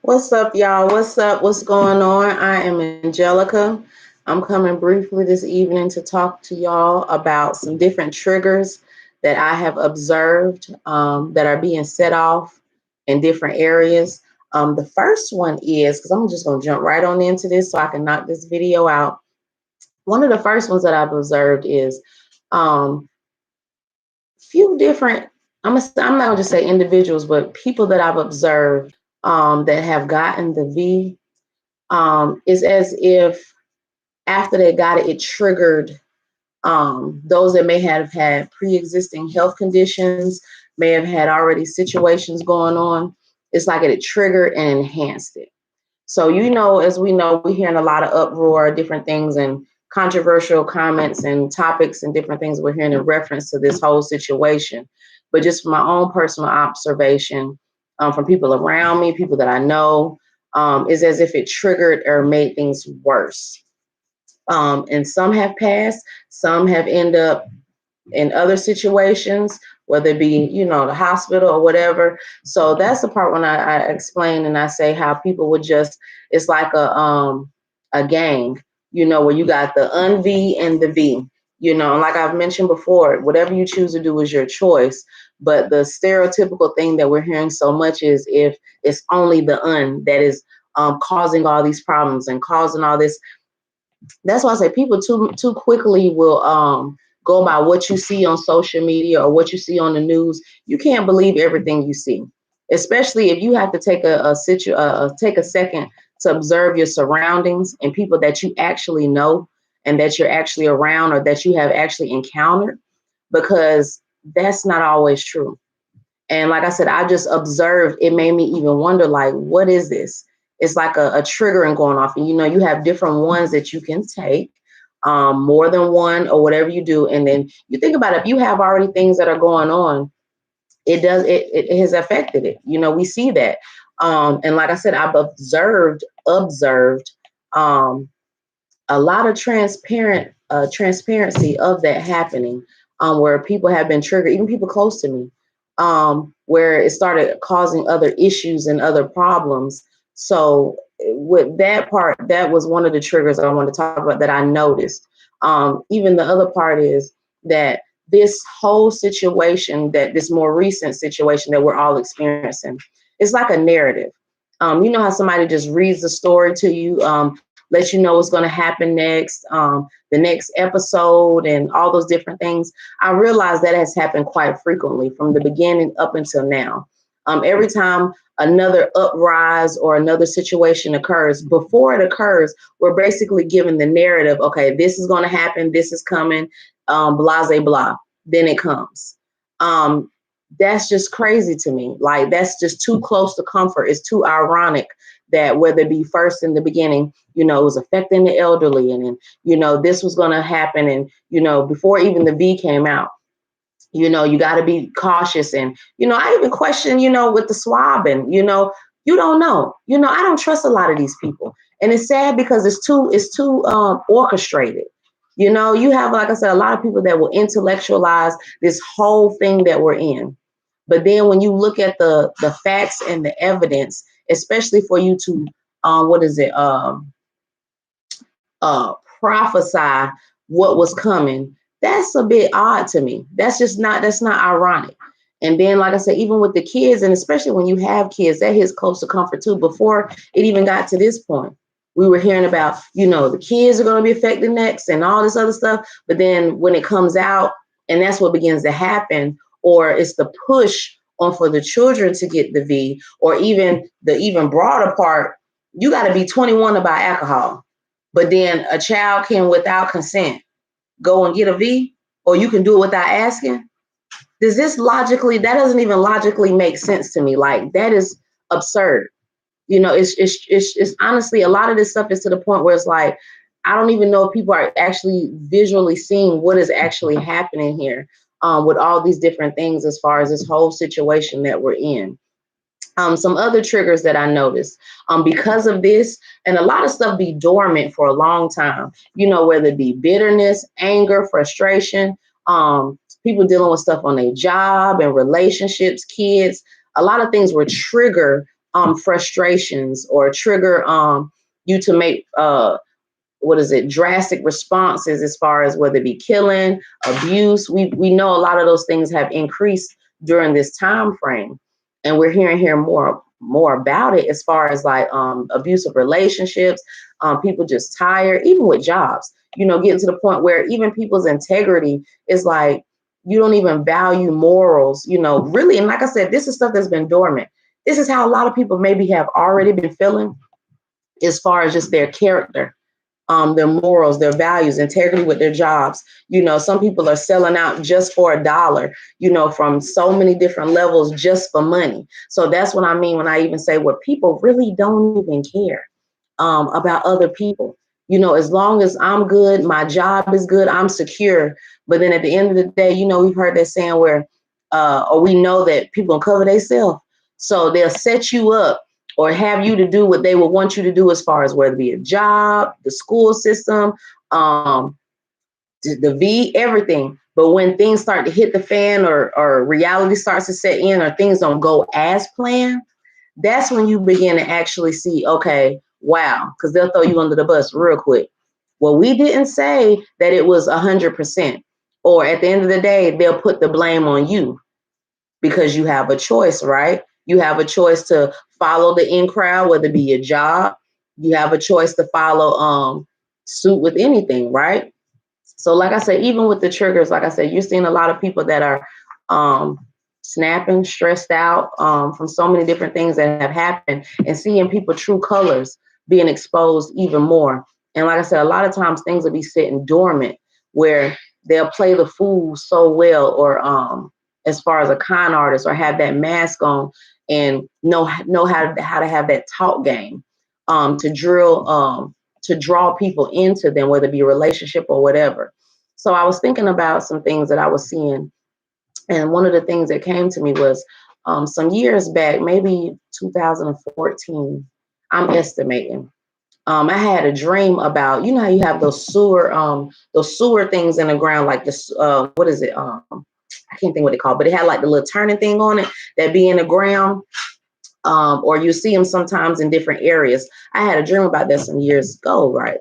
What's up, y'all? What's up? What's going on? I am Angelica. I'm coming briefly this evening to talk to y'all about some different triggers that I have observed that are being set off in different areas. The first one is, because I'm just going to jump right on into this so I can knock this video out. One of the first ones that I've observed is um, few different, I'm not going to just say individuals, but people that I've observed that have gotten the V is as if after they got it, it triggered those that may have had pre-existing health conditions, may have had already situations going on. It's like it triggered and enhanced it. So, as we know, we're hearing a lot of uproar, different things, and controversial comments and topics and different things we're hearing in reference to this whole situation. But just from my own personal observation, from people around me, people that I know, is as if it triggered or made things worse. And some have passed, some have ended up in other situations, whether it be, the hospital or whatever. So that's the part when I explain and I say how people would just, it's like a gang, where you got the un-V and the V, and like I've mentioned before, whatever you choose to do is your choice. But the stereotypical thing that we're hearing so much is if it's only the that is causing all these problems and causing all this. That's why I say people too quickly will go by what you see on social media or what you see on the news. You can't believe everything you see, especially if you have to take take a second to observe your surroundings and people that you actually know and that you're actually around or that you have actually encountered, because that's not always true. And like I said, I just observed, it made me even wonder, like, what is this? It's like a triggering going off. And, you have different ones that you can take, more than one or whatever you do. And then you think about it, if you have already things that are going on, it has affected it. We see that. And like I said, I've observed a lot of transparency of that happening, where people have been triggered, even people close to me, where it started causing other issues and other problems. So with that part, that was one of the triggers I want to talk about that I noticed. Even the other part is that this whole situation, that this more recent situation that we're all experiencing, it's like a narrative. You know how somebody just reads the story to you, let you know what's going to happen next, the next episode, and all those different things. I realize that has happened quite frequently from the beginning up until now. Every time another uprise or another situation occurs, before it occurs, we're basically given the narrative. Okay, this is going to happen. This is coming. Blah, blah, blah. Then it comes. That's just crazy to me. Like, that's just too close to comfort. It's too ironic that whether it be first in the beginning, it was affecting the elderly, and then, this was going to happen. And, before even the V came out, you got to be cautious. And, I even question, with the swabbing, you don't know, I don't trust a lot of these people. And it's sad because it's too orchestrated. You have, like I said, a lot of people that will intellectualize this whole thing that we're in. But then when you look at the facts and the evidence, especially for you to, prophesy what was coming, that's a bit odd to me. That's not ironic. And then, like I said, even with the kids, and especially when you have kids, that hits close to comfort too. Before it even got to this point, we were hearing about, the kids are going to be affected next and all this other stuff. But then when it comes out, and that's what begins to happen, or it's the push on for the children to get the V, or even the even broader part, you got to be 21 to buy alcohol. But then a child can, without consent, go and get a V, or you can do it without asking. That doesn't even logically make sense to me. Like, that is absurd. It's honestly, a lot of this stuff is to the point where it's like, I don't even know if people are actually visually seeing what is actually happening here, with all these different things as far as this whole situation that we're in. Some other triggers that I noticed, because of this, and a lot of stuff be dormant for a long time, whether it be bitterness, anger, frustration, people dealing with stuff on their job and relationships, kids, a lot of things were triggered frustrations or trigger you to make drastic responses, as far as whether it be killing, abuse. We know a lot of those things have increased during this time frame, and we're hearing here more about it, as far as like abusive relationships, people just tired, even with jobs, getting to the point where even people's integrity is like, you don't even value morals, really. And like I said, this is stuff that's been dormant. This is how a lot of people maybe have already been feeling, as far as just their character, their morals, their values, integrity with their jobs. Some people are selling out just for $1, from so many different levels, just for money. So that's what I mean when I even say where people really don't even care about other people. As long as I'm good, my job is good, I'm secure. But then at the end of the day, we've heard that saying where, or we know that people don't cover themselves. So they'll set you up or have you to do what they would want you to do, as far as whether it be a job, the school system, everything. But when things start to hit the fan, or reality starts to set in, or things don't go as planned, that's when you begin to actually see, okay, wow, because they'll throw you under the bus real quick. Well, we didn't say that it was 100%. Or at the end of the day, they'll put the blame on you, because you have a choice, right? You have a choice to follow the in crowd, whether it be your job. You have a choice to follow suit with anything, right? So like I said, even with the triggers, like I said, you're seeing a lot of people that are snapping, stressed out from so many different things that have happened, and seeing people true colors being exposed even more. And like I said, a lot of times things will be sitting dormant, where they'll play the fool so well, or as far as a con artist, or have that mask on, and know how to have that talk game to drill to draw people into them, whether it be a relationship or whatever. So I was thinking about some things that I was seeing, and one of the things that came to me was some years back, maybe 2014, I'm estimating. I had a dream about, how you have those sewer things in the ground, like this, what is it? I can't think what they call, but it had like the little turning thing on it that be in the ground. Or you see them sometimes in different areas. I had a dream about that some years ago, right?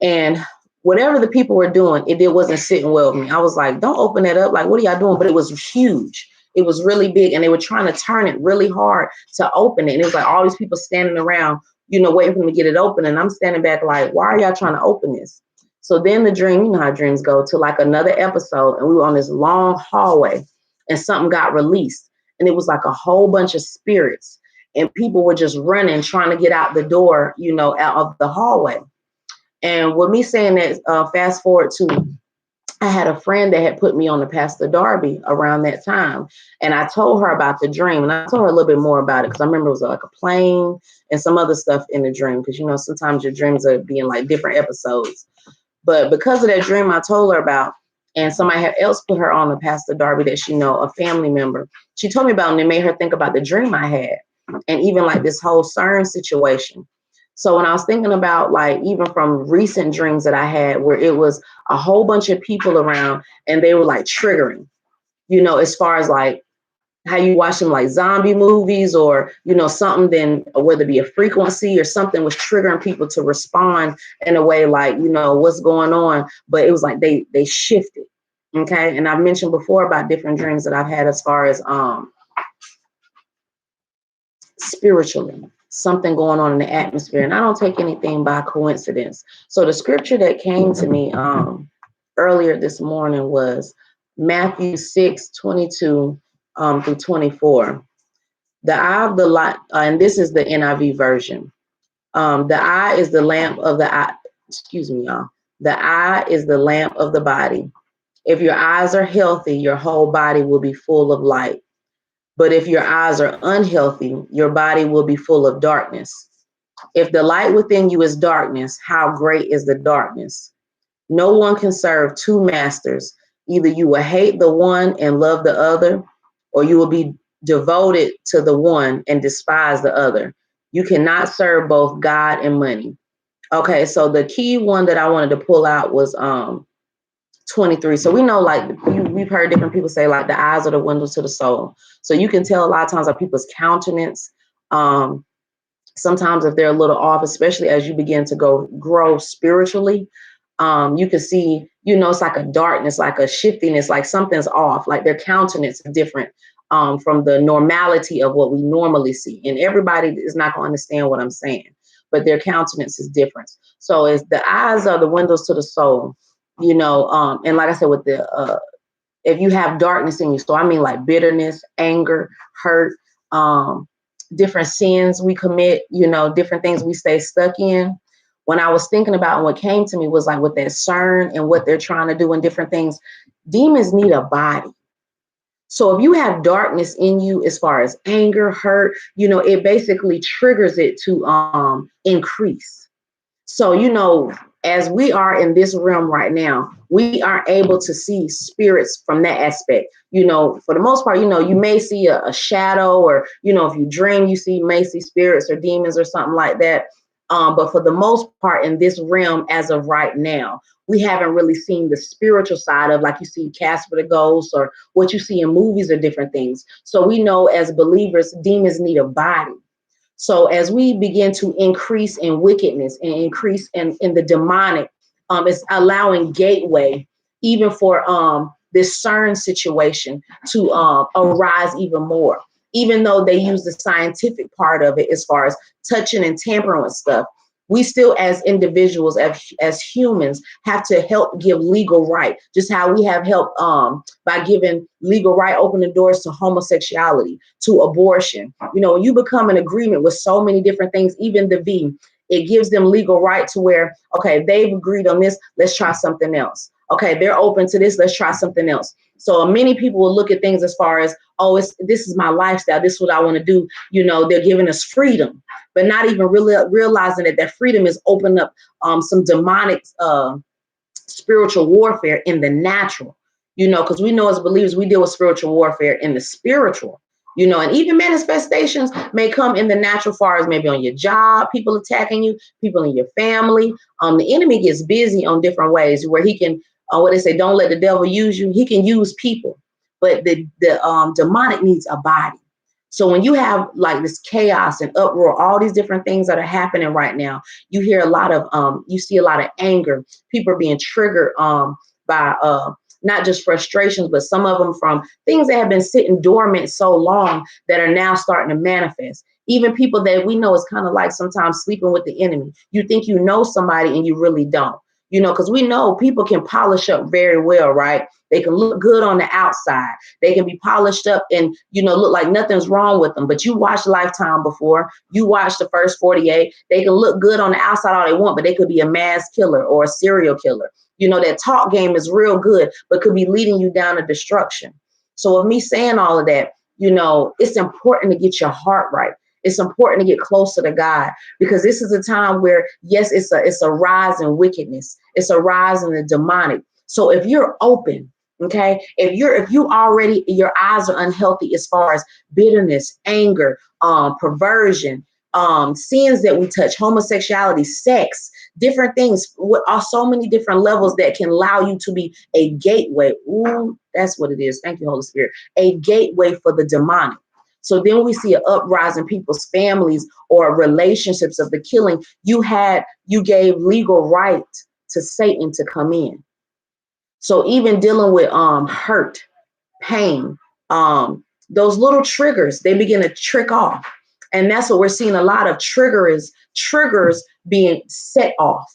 And whatever the people were doing, it wasn't sitting well with me. I was like, don't open that up. Like, what are y'all doing? But it was huge. It was really big. And they were trying to turn it really hard to open it. And it was like all these people standing around, waiting for them to get it open. And I'm standing back like, why are y'all trying to open this? So then the dream, how dreams go, to like another episode. And we were on this long hallway, and something got released. And it was like a whole bunch of spirits. And people were just running, trying to get out the door, out of the hallway. And with me saying that, fast forward to, I had a friend that had put me on to Pastor Darby around that time. And I told her about the dream. And I told her a little bit more about it, because I remember it was like a plane and some other stuff in the dream. Because, sometimes your dreams are being like different episodes. But because of that dream I told her about, and somebody else put her on to Pastor Darby that she know, a family member, she told me about it, and it made her think about the dream I had. And even like this whole CERN situation. So when I was thinking about, like, even from recent dreams that I had, where it was a whole bunch of people around, and they were like triggering, as far as like how you watch them like zombie movies, or, something, then whether it be a frequency or something was triggering people to respond in a way like, what's going on. But it was like they shifted. Okay. And I've mentioned before about different dreams that I've had, as far as spiritually, something going on in the atmosphere. And I don't take anything by coincidence. So the scripture that came to me earlier this morning was Matthew 6:22 through 24. The eye of the light, and this is the NIV version. The eye is the lamp of the eye. Excuse me, y'all. The eye is the lamp of the body. If your eyes are healthy, your whole body will be full of light. But if your eyes are unhealthy, your body will be full of darkness. If the light within you is darkness, how great is the darkness? No one can serve two masters. Either you will hate the one and love the other, or you will be devoted to the one and despise the other. You cannot serve both God and money. Okay, so the key one that I wanted to pull out was 23. So we know, like, we've heard different people say, like, the eyes are the windows to the soul. So you can tell a lot of times by people's countenance, Um, Sometimes if they're a little off, especially as you begin to grow spiritually, you can see, it's like a darkness, like a shiftiness, like something's off, like their countenance is different from the normality of what we normally see. And everybody is not going to understand what I'm saying, but their countenance is different. So as the eyes are the windows to the soul, and like I said, with the if you have darkness in you, so I mean like bitterness, anger, hurt, different sins we commit, different things we stay stuck in. When I was thinking about, and what came to me was like with that CERN and what they're trying to do and different things, demons need a body. So if you have darkness in you, as far as anger, hurt, it basically triggers it to increase. So, as we are in this realm right now, we are able to see spirits from that aspect. For the most part, you may see a shadow, or, if you dream, you may see spirits or demons or something like that. But for the most part, in this realm, as of right now, we haven't really seen the spiritual side of, like you see Casper the Ghost or what you see in movies or different things. So we know as believers, demons need a body. So as we begin to increase in wickedness and increase in the demonic, it's allowing gateway even for this CERN situation to arise even more. Even though they use the scientific part of it as far as touching and tampering with stuff, we still as individuals, as humans, have to help give legal right, just how we have helped by giving legal right, open the doors to homosexuality, to abortion. When you become in agreement with so many different things, even the V, it gives them legal right to where, okay, they've agreed on this, let's try something else. Okay, they're open to this, let's try something else. So many people will look at things as far as, oh, this is my lifestyle, this is what I want to do. They're giving us freedom, but not even really realizing that freedom is opening up some demonic spiritual warfare in the natural, because we know as believers, we deal with spiritual warfare in the spiritual, and even manifestations may come in the natural, far as maybe on your job, people attacking you, people in your family. The enemy gets busy on different ways where he can, what they say, don't let the devil use you. He can use people, but the demonic needs a body. So when you have like this chaos and uproar, all these different things that are happening right now, you hear a lot of, you see a lot of anger. People are being triggered by not just frustrations, but some of them from things that have been sitting dormant so long that are now starting to manifest. Even people that we know is kind of like sometimes sleeping with the enemy. You think you know somebody and you really don't. Because we know people can polish up very well, right? They can look good on the outside. They can be polished up and, look like nothing's wrong with them. But you watched Lifetime before. You watched the first 48. They can look good on the outside all they want, but they could be a mass killer or a serial killer. That talk game is real good, but could be leading you down to destruction. So with me saying all of that, it's important to get your heart right. It's important to get closer to God, because this is a time where, yes, it's a rise in wickedness. It's a rise in the demonic. So if you're open, okay, if you already, your eyes are unhealthy as far as bitterness, anger, perversion, sins that we touch, homosexuality, sex, different things, are so many different levels that can allow you to be a gateway. Ooh, that's what it is. Thank you, Holy Spirit. A gateway for the demonic. So then we see an uprising in people's families or relationships of the killing. You gave legal right to Satan to come in. So even dealing with hurt, pain, those little triggers, they begin to trick off. And that's what we're seeing, a lot of triggers being set off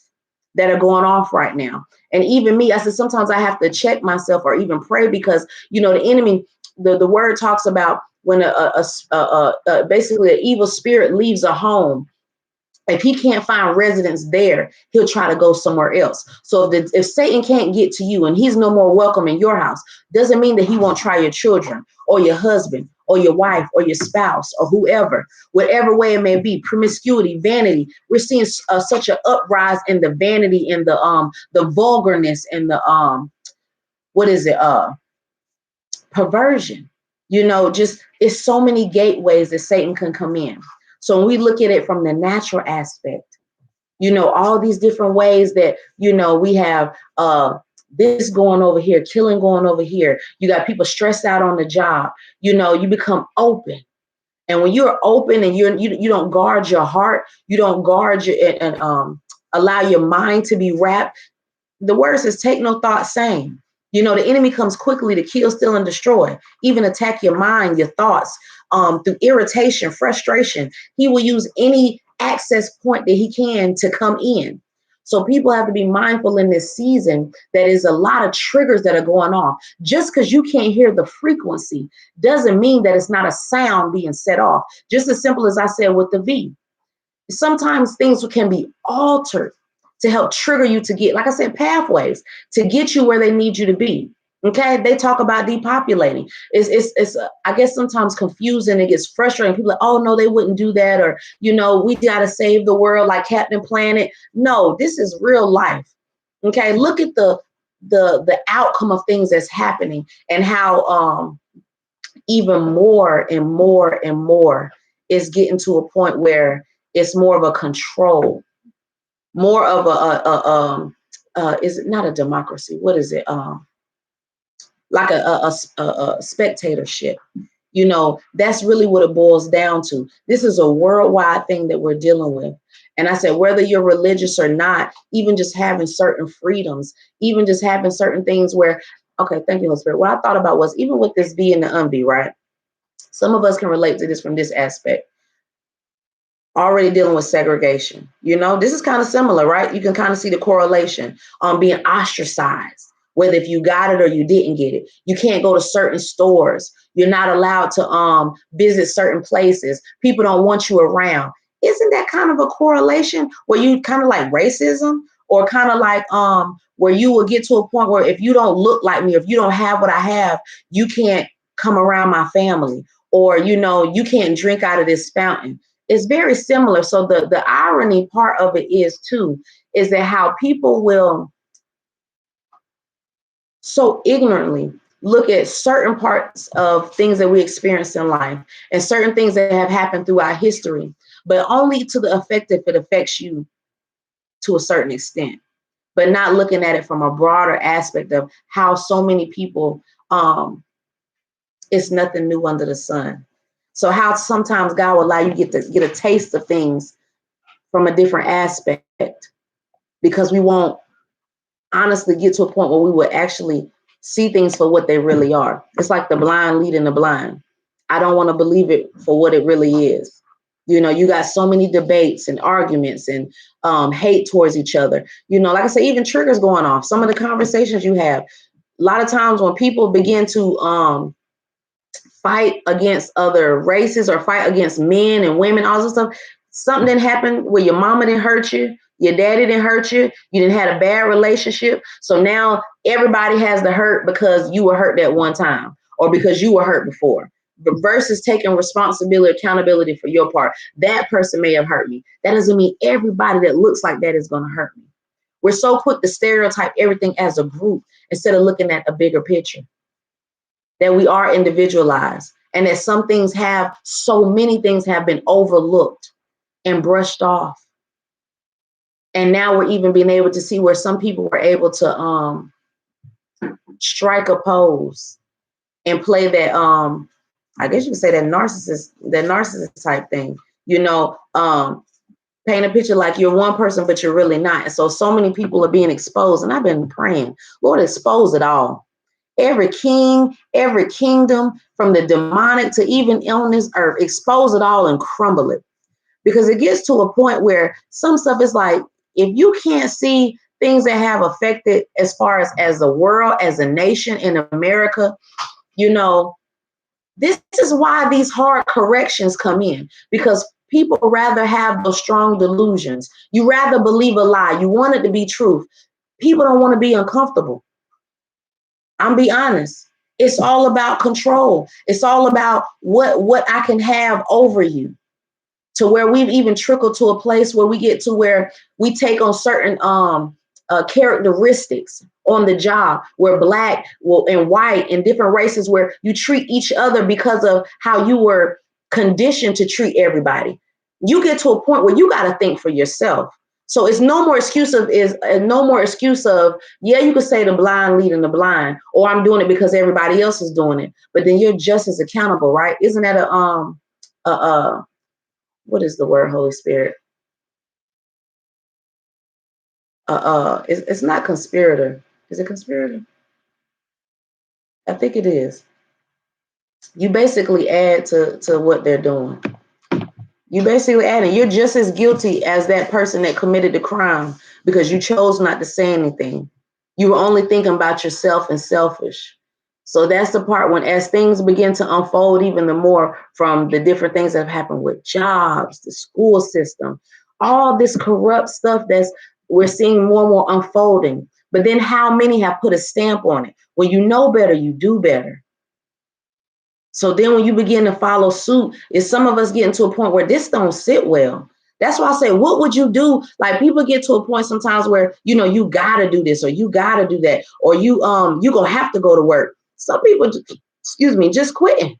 that are going off right now. And even me, I said, sometimes I have to check myself or even pray, because, the enemy, the word talks about when basically an evil spirit leaves a home, if he can't find residence there, he'll try to go somewhere else. So if Satan can't get to you and he's no more welcome in your house, doesn't mean that he won't try your children or your husband or your wife or your spouse or whoever, whatever way it may be. Promiscuity, vanity. We're seeing such an uprise in the vanity and the vulgarness and the perversion. Just, it's so many gateways that Satan can come in. So when we look at it from the natural aspect, all these different ways that, we have this going over here, killing going over here. You got people stressed out on the job. You become open. And when you're open and you don't guard your heart, you don't guard your and allow your mind to be wrapped. The word says, take no thought saying. The enemy comes quickly to kill, steal, and destroy, even attack your mind, your thoughts, through irritation, frustration. He will use any access point that he can to come in. So people have to be mindful in this season that is a lot of triggers that are going off. Just because you can't hear the frequency doesn't mean that it's not a sound being set off. Just as simple as I said with the V. Sometimes things can be altered to help trigger you to get, like I said, pathways to get you where they need you to be. Okay, they talk about depopulating. It's I guess sometimes confusing. It gets frustrating. People are like, oh no, they wouldn't do that, or we got to save the world like Captain Planet. No, this is real life. Okay, look at the outcome of things that's happening and how even more and more and more is getting to a point where it's more of a control, more of is it not a democracy? What is it? Like a spectatorship. That's really what it boils down to. This is a worldwide thing that we're dealing with. And I said, whether you're religious or not, even just having certain freedoms, even just having certain things where, okay, thank you, Holy Spirit. What I thought about was even with this V and the unV, right? Some of us can relate to this from this aspect. Already dealing with segregation. This is kind of similar, right? You can kind of see the correlation on being ostracized, whether if you got it or you didn't get it. You can't go to certain stores. You're not allowed to visit certain places. People don't want you around. Isn't that kind of a correlation where you kind of like racism, or kind of like where you will get to a point where if you don't look like me, if you don't have what I have, you can't come around my family, or you can't drink out of this fountain. It's very similar. So the irony part of it is that how people will so ignorantly look at certain parts of things that we experience in life and certain things that have happened throughout history, but only to the effect if it affects you to a certain extent, but not looking at it from a broader aspect of how so many people, it's nothing new under the sun. So how sometimes God will allow you to get a taste of things from a different aspect, because we won't honestly get to a point where we will actually see things for what they really are. It's like the blind leading the blind. I don't want to believe it for what it really is. You got so many debates and arguments and hate towards each other. Like I say, even triggers going off. Some of the conversations you have, a lot of times when people begin to fight against other races or fight against men and women, all this stuff, something didn't happen where your mama didn't hurt you, your daddy didn't hurt you, you didn't have a bad relationship. So now everybody has the hurt because you were hurt that one time or because you were hurt before. But versus taking responsibility, accountability for your part. That person may have hurt me. That doesn't mean everybody that looks like that is going to hurt me. We're so quick to stereotype everything as a group instead of looking at a bigger picture. That we are individualized and that so many things have been overlooked and brushed off. And now we're even being able to see where some people were able to strike a pose and play that, I guess you could say that narcissist type thing, paint a picture like you're one person, but you're really not. And so many people are being exposed. And I've been praying, Lord, expose it all. Every king, every kingdom, from the demonic to even on this earth, expose it all and crumble it. Because it gets to a point where some stuff is like, if you can't see things that have affected as far as the world, as a nation in America, this is why these hard corrections come in, because people rather have those strong delusions. You rather believe a lie. You want it to be truth. People don't want to be uncomfortable. I'm be honest. It's all about control. It's all about what I can have over you, to where we've even trickled to a place where we get to where we take on certain characteristics on the job, where black and white and different races, where you treat each other because of how you were conditioned to treat everybody. You get to a point where you got to think for yourself. So it's no more excuse of yeah, you could say the blind leading the blind, or I'm doing it because everybody else is doing it, but then you're just as accountable, right? Isn't that uh, uh, what is the word, Holy Spirit? It's not conspirator. Is it conspirator? I think it is. You basically add to what they're doing. You basically adding, you're just as guilty as that person that committed the crime because you chose not to say anything. You were only thinking about yourself and selfish. So that's the part when, as things begin to unfold even the more from the different things that have happened with jobs, the school system, all this corrupt stuff that's we're seeing more and more unfolding. But then how many have put a stamp on it? When you know better, you do better. So then when you begin to follow suit, is some of us getting to a point where this don't sit well. That's why I say, what would you do? Like people get to a point sometimes where, you gotta do this or you gotta do that, or you gonna have to go to work. Some people, excuse me, just quitting.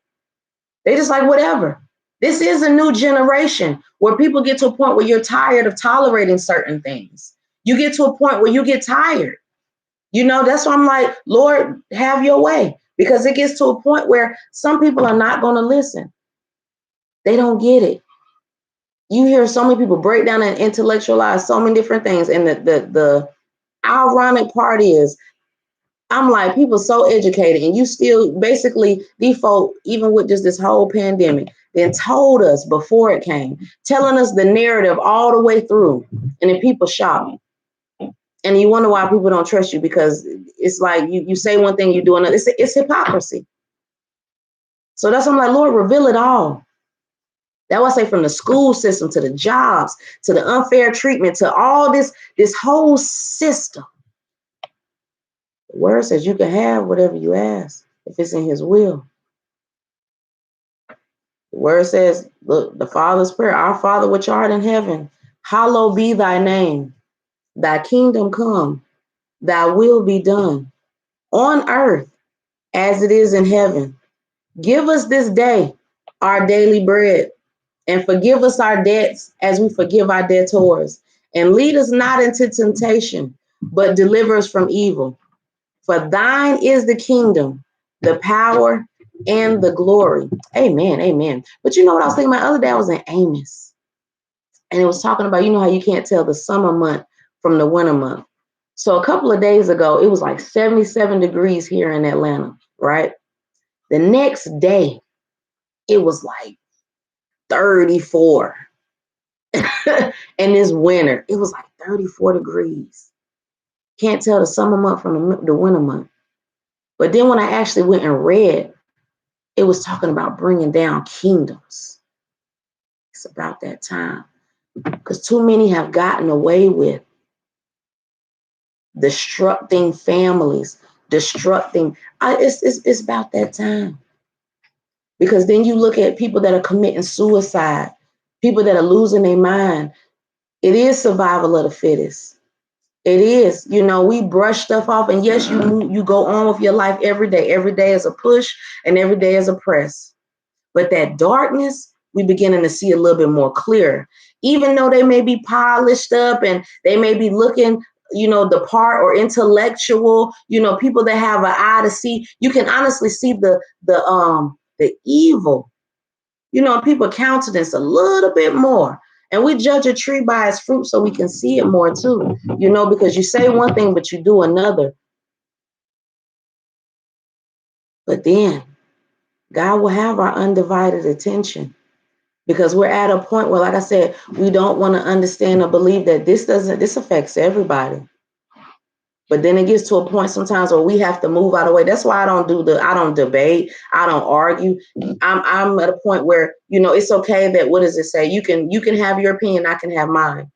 They just like whatever. This is a new generation where people get to a point where you're tired of tolerating certain things. You get to a point where you get tired. That's why I'm like, Lord, have your way. Because it gets to a point where some people are not going to listen. They don't get it. You hear so many people break down and intellectualize so many different things. And the ironic part is, I'm like, people so educated and you still basically default, even with just this whole pandemic, then told us before it came, telling us the narrative all the way through. And then people shocked. And you wonder why people don't trust you, because it's like you say one thing, you do another. It's hypocrisy. So that's why I'm like, Lord, reveal it all. That was, say, from the school system to the jobs to the unfair treatment to all this whole system. The word says you can have whatever you ask if it's in His will. The word says, look, the Father's prayer, our Father which art in heaven, hallowed be thy name. Thy kingdom come, thy will be done on earth as it is in heaven. Give us this day our daily bread, and forgive us our debts as we forgive our debtors. And lead us not into temptation, but deliver us from evil. For thine is the kingdom, the power, and the glory. Amen, amen. But you know what I was thinking about the other day? I was in Amos, and it was talking about, how you can't tell the summer month from the winter month. So a couple of days ago, it was like 77 degrees here in Atlanta, right? The next day, it was like 34. And this winter, it was like 34 degrees. Can't tell the summer month from the winter month. But then when I actually went and read, it was talking about bringing down kingdoms. It's about that time. Because too many have gotten away with destructing families, it's about that time. Because then you look at people that are committing suicide, people that are losing their mind. It is survival of the fittest. It is. We brush stuff off, and yes, you go on with your life every day. Every day is a push, and every day is a press. But that darkness, we beginning to see a little bit more clear. Even though they may be polished up and they may be looking, the part or intellectual, people that have an eye to see, you can honestly see the evil, people countenance a little bit more. And we judge a tree by its fruit so we can see it more too, because you say one thing, but you do another. But then God will have our undivided attention, because we're at a point where, like I said, we don't want to understand or believe that this affects everybody. But then it gets to a point sometimes where we have to move out of the way. That's why I don't debate. I don't argue. I'm at a point where, it's okay that, what does it say? You can have your opinion. I can have mine.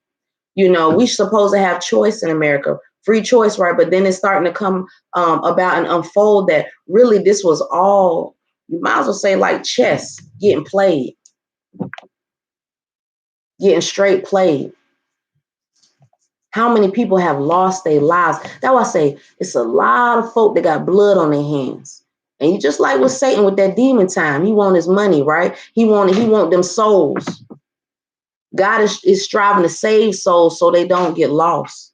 We supposed to have choice in America, free choice, right? But then it's starting to come about and unfold that really this was all, you might as well say, like chess getting played, getting straight played. How many people have lost their lives? That's why I say it's a lot of folk that got blood on their hands. And you just like with Satan with that demon time, he want his money, right? He want them souls. God is striving to save souls so they don't get lost.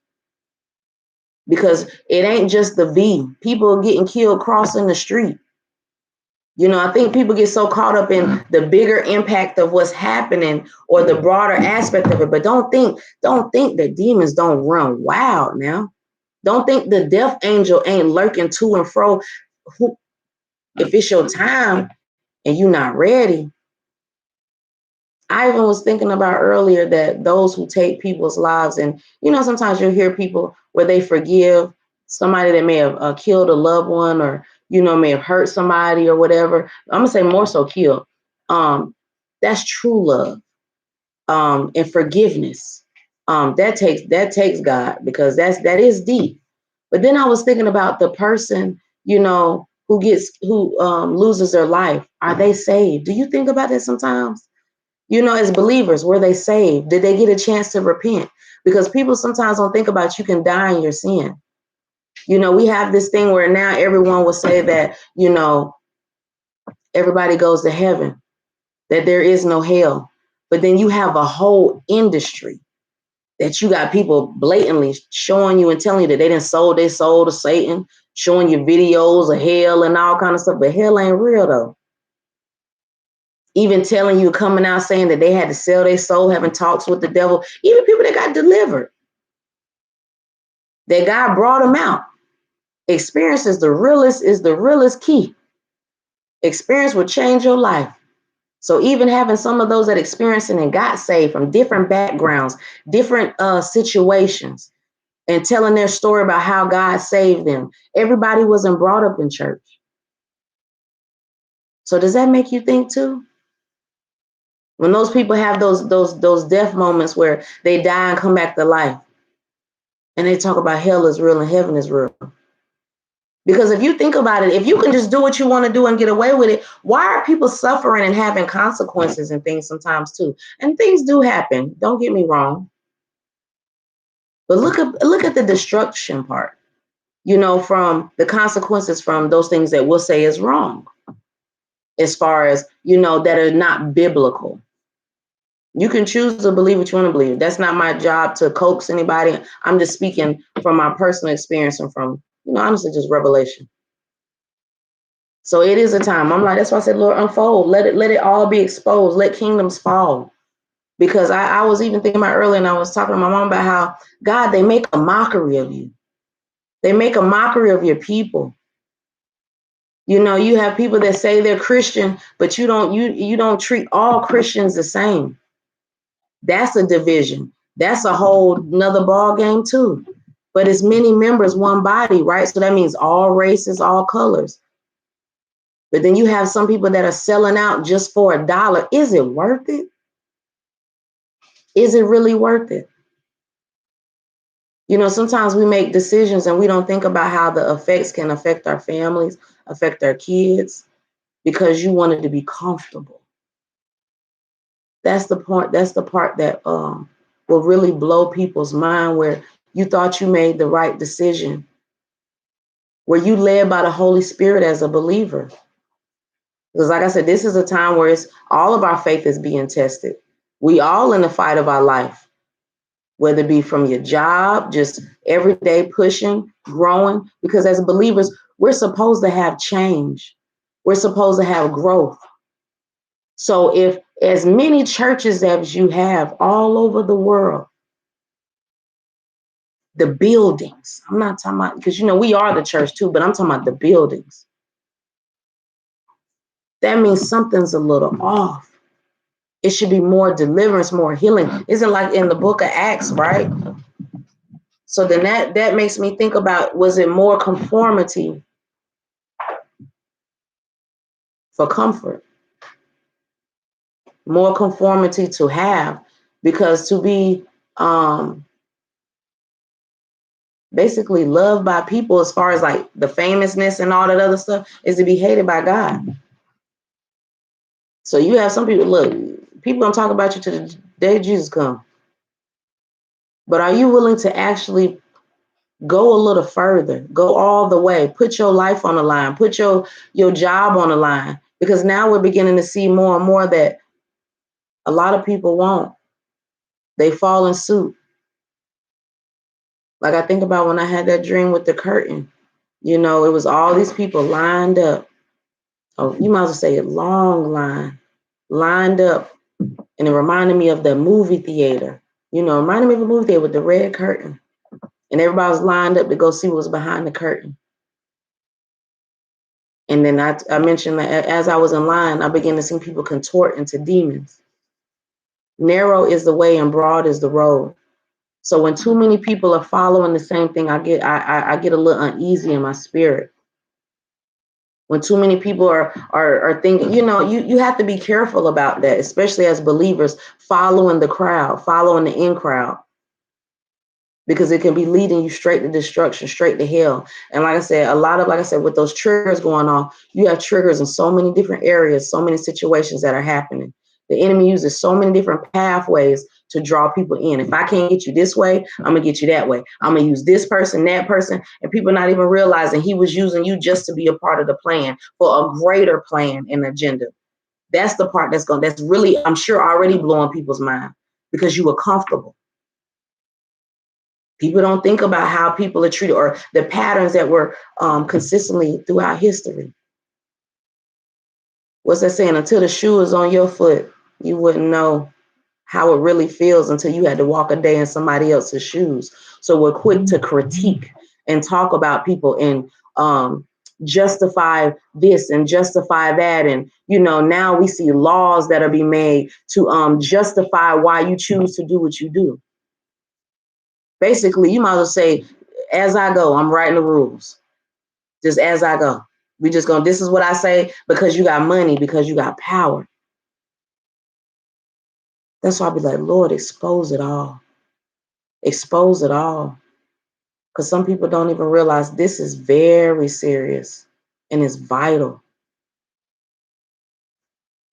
Because it ain't just the V. People are getting killed crossing the street. You know, I think people get so caught up in the bigger impact of what's happening or the broader aspect of it, but don't think that demons don't run wild now. Don't think the death angel ain't lurking to and fro. If it's your time and you're not ready. I even was thinking about earlier that those who take people's lives, and you know, sometimes you'll hear people where they forgive somebody that may have killed a loved one, or you know, may have hurt somebody or whatever. I'm gonna say more so killed. That's true love, and forgiveness. That takes God, because that is deep. But then I was thinking about the person, you know, who loses their life. Are they saved? Do you think about that sometimes? You know, as believers, were they saved? Did they get a chance to repent? Because people sometimes don't think about you can die in your sin. You know, we have this thing where now everyone will say that, you know, everybody goes to heaven, that there is no hell. But then you have a whole industry that you got people blatantly showing you and telling you that they didn't sold their soul to Satan, showing you videos of hell and all kind of stuff. But hell ain't real though. Even telling you, coming out saying that they had to sell their soul, having talks with the devil, even people that got delivered, that God brought them out. Experience is the realest key. Experience will change your life. So even having some of those that experiencing and got saved from different backgrounds, different situations, and telling their story about how God saved them. Everybody wasn't brought up in church. So does that make you think too? When those people have those death moments where they die and come back to life, and they talk about hell is real and heaven is real. Because if you think about it, if you can just do what you want to do and get away with it, why are people suffering and having consequences and things sometimes too? And things do happen. Don't get me wrong. But look at the destruction part, you know, from the consequences from those things that we'll say is wrong, as far as, you know, that are not biblical. You can choose to believe what you want to believe. That's not my job to coax anybody. I'm just speaking from my personal experience and from, you know, honestly, just revelation. So it is a time. I'm like, that's why I said, Lord, unfold. Let it all be exposed. Let kingdoms fall. Because I was even thinking about earlier, and I was talking to my mom about how, God, they make a mockery of you. They make a mockery of your people. You know, you have people that say they're Christian, but you don't treat all Christians the same. That's a division. That's a whole another ball game too. But it's many members, one body, right? So that means all races, all colors. But then you have some people that are selling out just for $1. Is it worth it? Is it really worth it? You know, sometimes we make decisions and we don't think about how the effects can affect our families, affect our kids, because you wanted to be comfortable. That's the point. That's the part that will really blow people's mind, where you thought you made the right decision, where you led by the Holy Spirit as a believer. Because like I said, this is a time where it's all of our faith is being tested. We all in the fight of our life, whether it be from your job, just every day pushing, growing, because as believers, we're supposed to have change. We're supposed to have growth. So if as many churches as you have all over the world, the buildings, I'm not talking about, because you know we are the church too, but I'm talking about the buildings. That means something's a little off. It should be more deliverance, more healing. Isn't like in the book of Acts, right? So then that makes me think about, was it more conformity for comfort? More conformity to have, because to be basically loved by people, as far as like the famousness and all that other stuff, is to be hated by God. So you have some people, look, people gonna talk about you to the day Jesus come. But are you willing to actually go a little further, go all the way, put your life on the line, put your job on the line? Because now we're beginning to see more and more that a lot of people won't. They fall in suit. Like I think about when I had that dream with the curtain, you know, it was all these people lined up. Oh, you might as well say a long line, lined up. And it reminded me of the movie theater. You know, reminded me of a movie theater with the red curtain. And everybody was lined up to go see what was behind the curtain. And then I mentioned that as I was in line, I began to see people contort into demons. Narrow is the way and broad is the road. So when too many people are following the same thing, I get a little uneasy in my spirit. When too many people are thinking, you have to be careful about that, especially as believers, following the crowd, following the in crowd, because it can be leading you straight to destruction, straight to hell. And like I said, with those triggers going on, you have triggers in so many different areas, so many situations that are happening. The enemy uses so many different pathways to draw people in. If I can't get you this way, I'm going to get you that way. I'm going to use this person, that person, and people not even realizing he was using you just to be a part of the plan for a greater plan and agenda. That's the part that's really, I'm sure, already blowing people's mind because you were comfortable. People don't think about how people are treated or the patterns that were consistently throughout history. What's that saying? Until the shoe is on your foot, you wouldn't know how it really feels until you had to walk a day in somebody else's shoes. So we're quick to critique and talk about people and justify this and justify that. And, now we see laws that are being made to justify why you choose to do what you do. Basically, you might as well say, as I go, I'm writing the rules. Just as I go. This is what I say because you got money, because you got power. That's why I be like, Lord, expose it all. Expose it all. Because some people don't even realize this is very serious and it's vital.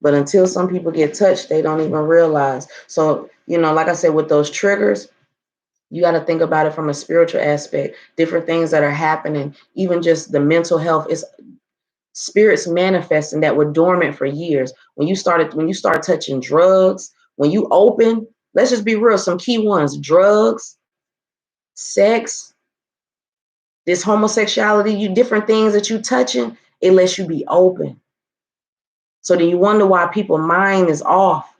But until some people get touched, they don't even realize. So, like I said, with those triggers, you got to think about it from a spiritual aspect, different things that are happening, even just the mental health. It's spirits manifesting that were dormant for years. When you start touching drugs, when you open, let's just be real, some key ones: drugs, sex, this homosexuality, you different things that you touching, it lets you be open. So then you wonder why people's mind is off.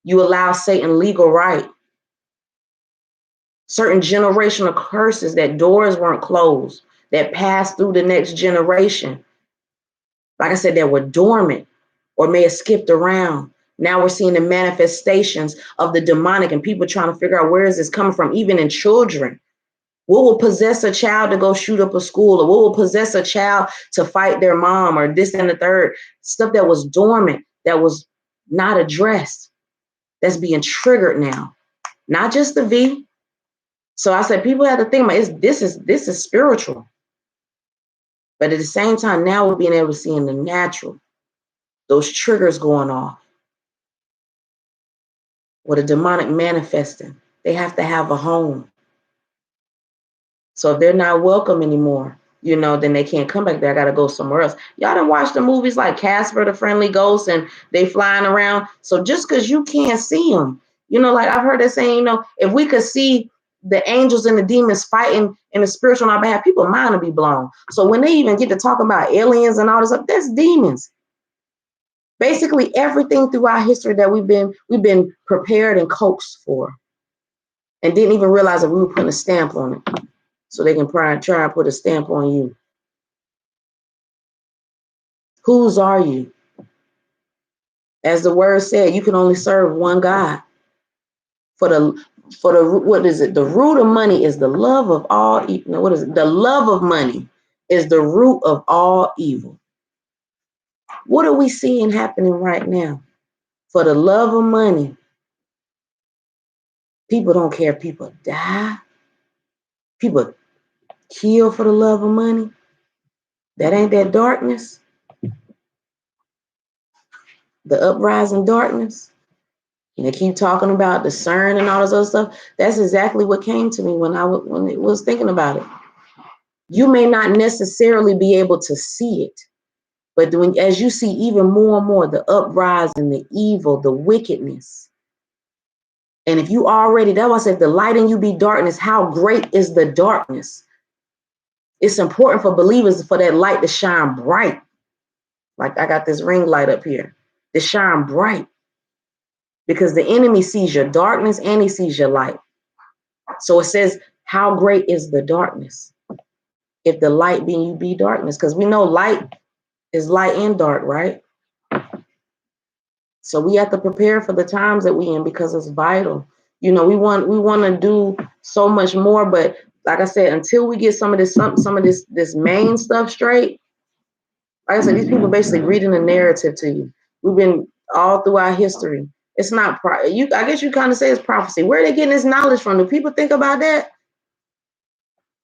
You allow Satan legal right. Certain generational curses that doors weren't closed, that passed through the next generation. Like I said, that were dormant or may have skipped around. Now we're seeing the manifestations of the demonic and people trying to figure out where is this coming from, even in children. What will possess a child to go shoot up a school? Or what will possess a child to fight their mom or this and the third? Stuff that was dormant, that was not addressed, that's being triggered now. Not just the V. So I said, people have to think about this is spiritual. But at the same time, now we're being able to see in the natural, those triggers going off. What a demonic manifesting. They have to have a home. So if they're not welcome anymore, then they can't come back there. I got to go somewhere else. Y'all done watch the movies like Casper the Friendly Ghost and they flying around. So just because you can't see them, like I've heard that saying, if we could see the angels and the demons fighting in the spiritual on our behalf, people's mind will be blown. So when they even get to talk about aliens and all this stuff, that's demons. Basically everything throughout history that we've been prepared and coaxed for and didn't even realize that we were putting a stamp on it. So they can try and put a stamp on you. Whose are you? As the word said, you can only serve one God. For the what is it? The root of money is the love of all evil. What is it? The love of money is the root of all evil. What are we seeing happening right now? For the love of money, people don't care if people die. People kill for the love of money. That ain't that darkness. The uprising darkness. And they keep talking about discern and all this other stuff. That's exactly what came to me when I was thinking about it. You may not necessarily be able to see it, but as you see even more and more the uprising, the evil, the wickedness. And if you already, that's why I said, the light in you be darkness, how great is the darkness? It's important for believers for that light to shine bright. Like I got this ring light up here. To shine bright. Because the enemy sees your darkness and he sees your light. So it says, how great is the darkness? If the light be in you be darkness. Because we know light is light and dark, right? So we have to prepare for the times that we in because it's vital. You know, we want to do so much more, but like I said, until we get some of this main stuff straight, like I said, these people basically reading a narrative to you. We've been all throughout history. It's not I guess you kind of say it's prophecy. Where are they getting this knowledge from? Do people think about that?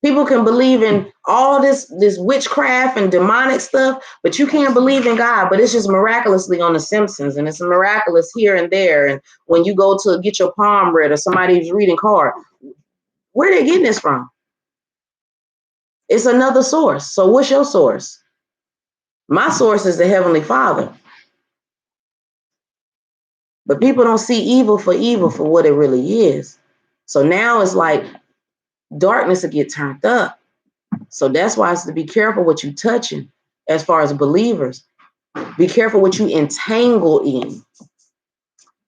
People can believe in all this witchcraft and demonic stuff, but you can't believe in God. But it's just miraculously on The Simpsons, and it's miraculous here and there. And when you go to get your palm read or somebody's reading card, where are they getting this from? It's another source. So what's your source? My source is the Heavenly Father. But people don't see evil for what it really is. So now it's like darkness will get turned up. So that's why it's to be careful what you touching as far as believers. Be careful what you entangle in.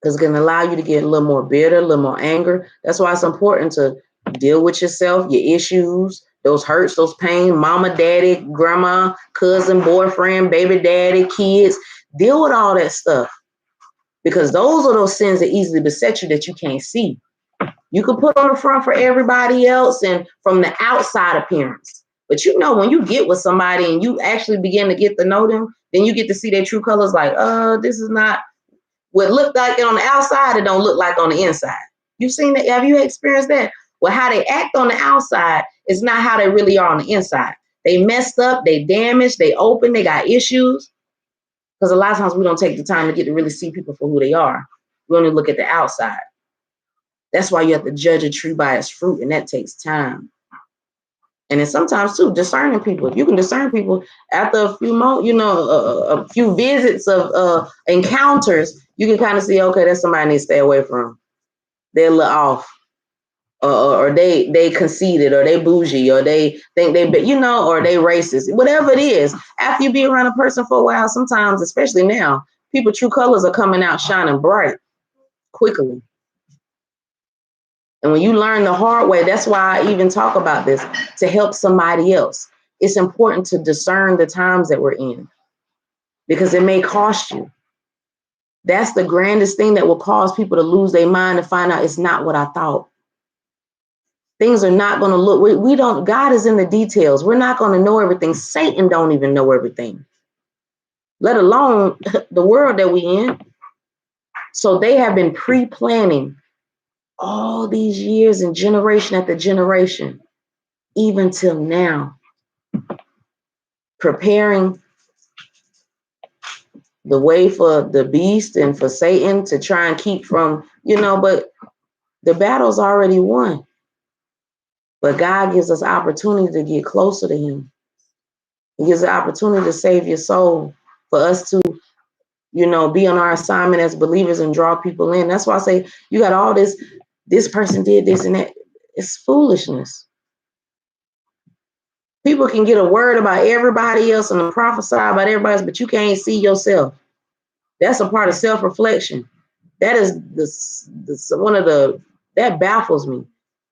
Because it's going to allow you to get a little more bitter, a little more anger. That's why it's important to deal with yourself, your issues, those hurts, those pain, mama, daddy, grandma, cousin, boyfriend, baby daddy, kids. Deal with all that stuff. Because those are those sins that easily beset you that you can't see. You can put on the front for everybody else and from the outside appearance. But you know, when you get with somebody and you actually begin to get to know them, then you get to see their true colors like, this is not what looked like it on the outside, it don't look like on the inside. You've seen that? Have you experienced that? Well, how they act on the outside is not how they really are on the inside. They messed up, they damaged, they open, they got issues. Because a lot of times we don't take the time to get to really see people for who they are. We only look at the outside. That's why you have to judge a tree by its fruit, and that takes time. And then sometimes too, discerning people. If you can discern people after a few a few visits of encounters, you can kind of see, okay, that's somebody I need to stay away from. They're a little off, or they conceited, or they bougie, or they think they, or they racist. Whatever it is, after you be around a person for a while, sometimes, especially now, people's true colors are coming out shining bright quickly. And when you learn the hard way, that's why I even talk about this, to help somebody else. It's important to discern the times that we're in because it may cost you. That's the grandest thing that will cause people to lose their mind and find out it's not what I thought. Things are not going to look, we don't, God is in the details. We're not going to know everything. Satan don't even know everything, let alone the world that we in. So they have been pre-planning all these years and generation after generation, even till now, preparing the way for the beast and for Satan to try and keep from, but the battle's already won. But God gives us opportunity to get closer to him. He gives the opportunity to save your soul, for us to, be on our assignment as believers and draw people in. That's why I say you got all this person did this and that. It's foolishness. People can get a word about everybody else and prophesy about everybody else, but you can't see yourself. That's a part of self-reflection. That is that baffles me.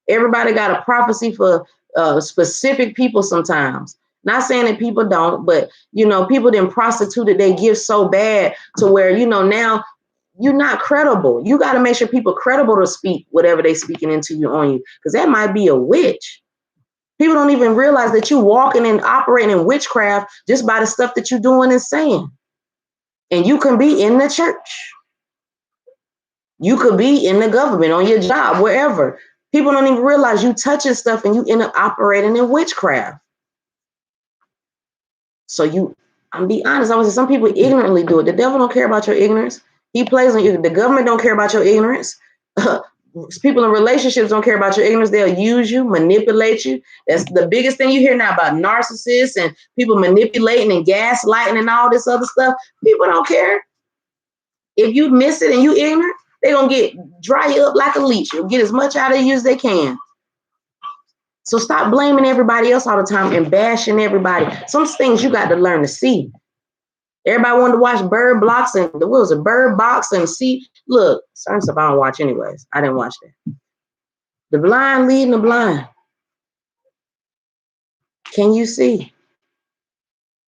Everybody got a prophecy for specific people sometimes. Not saying that people don't, but, people then prostituted their gifts so bad to where, now you're not credible. You got to make sure people credible to speak whatever they speaking into you on you, because that might be a witch. People don't even realize that you're walking and operating in witchcraft just by the stuff that you're doing and saying. And you can be in the church. You could be in the government, on your job, wherever. People don't even realize you touching stuff and you end up operating in witchcraft. So I'm be honest, I would say some people ignorantly do it. The devil don't care about your ignorance. He plays on you. The government don't care about your ignorance. People in relationships don't care about your ignorance. They'll use you, manipulate you. That's the biggest thing you hear now about narcissists and people manipulating and gaslighting and all this other stuff. People don't care. If you miss it and you ignorant, they're going to dry you up like a leech. You'll get as much out of you as they can. So stop blaming everybody else all the time and bashing everybody. Some things you got to learn to see. Everybody wanted to watch Bird Blocks and what was it? Bird Box and see. Look, certain stuff I don't watch anyways. I didn't watch that. The blind leading the blind. Can you see?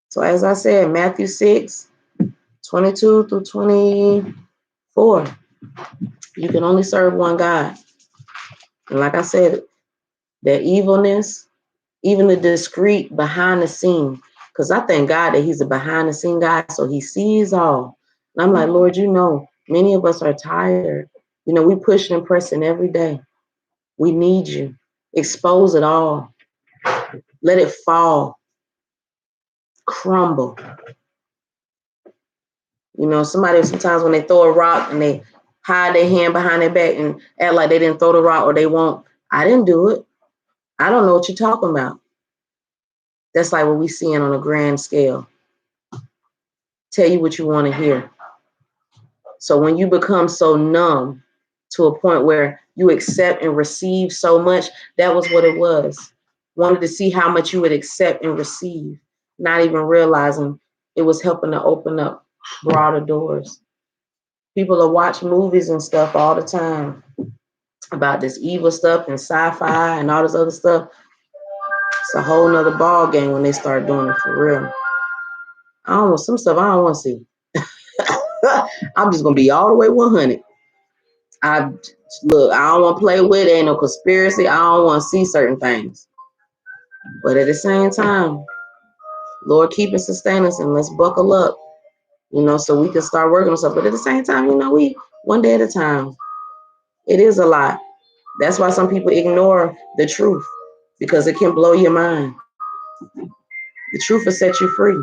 So as I said, Matthew 6:22 through 24. You can only serve one God. And like I said, that evilness, even the discreet behind the scene, because I thank God that he's a behind the scene guy, so he sees all. And I'm like, Lord, you know, many of us are tired. You know, we pushing and pressing every day. We need you. Expose it all. Let it fall. Crumble. You know, somebody sometimes when they throw a rock and they hide their hand behind their back and act like they didn't throw the rock or they won't. I didn't do it. I don't know what you're talking about. That's like what we seeing on a grand scale. Tell you what you want to hear. So when you become so numb to a point where you accept and receive so much, that was what it was. Wanted to see how much you would accept and receive, not even realizing it was helping to open up broader doors. People will watch movies and stuff all the time about this evil stuff and sci-fi and all this other stuff. It's a whole nother ball game when they start doing it for real. I don't want some stuff I don't want to see. I'm just gonna be all the way 100. I look, I don't want to play with it. Ain't no conspiracy. I don't want to see certain things. But at the same time, Lord, keep and sustain us and let's buckle up, you know, so we can start working on stuff. But at the same time, you know, we one day at a time. It is a lot. That's why some people ignore the truth because it can blow your mind. The truth will set you free.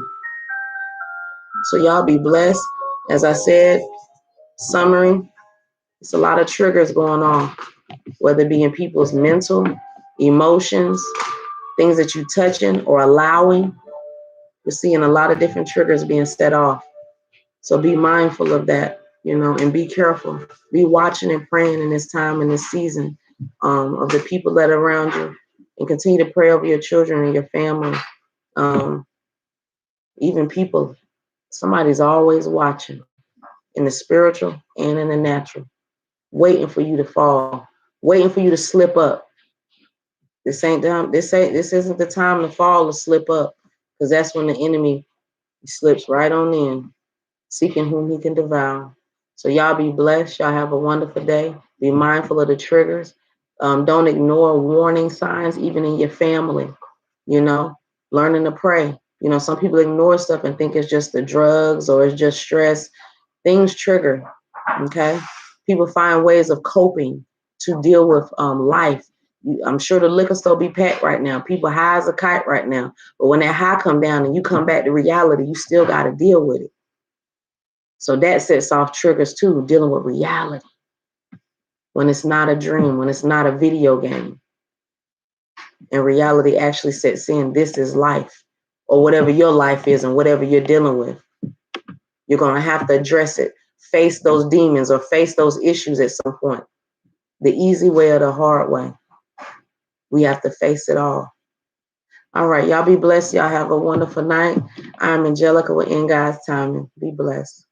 So y'all be blessed. As I said, summary, it's a lot of triggers going on, whether it be in people's mental, emotions, things that you touching or allowing. We're seeing a lot of different triggers being set off. So be mindful of that, you know, and be careful. Be watching and praying in this time, in this season, of the people that are around you, and continue to pray over your children and your family. Even people, somebody's always watching in the spiritual and in the natural, waiting for you to fall, waiting for you to slip up. This isn't the time to fall or slip up, because that's when the enemy slips right on in, seeking whom he can devour. So y'all be blessed. Y'all have a wonderful day. Be mindful of the triggers. Don't ignore warning signs, even in your family. You know, learning to pray. You know, some people ignore stuff and think it's just the drugs or it's just stress. Things trigger. Okay, people find ways of coping to deal with life. I'm sure the liquor store be packed right now. People high as a kite right now. But when that high come down and you come back to reality, you still got to deal with it. So that sets off triggers too, dealing with reality. When it's not a dream, when it's not a video game, and reality actually sets in, this is life, or whatever your life is and whatever you're dealing with. You're going to have to address it, face those demons or face those issues at some point. The easy way or the hard way. We have to face it all. All right, y'all be blessed. Y'all have a wonderful night. I'm Angelica with In God's Timing. Be blessed.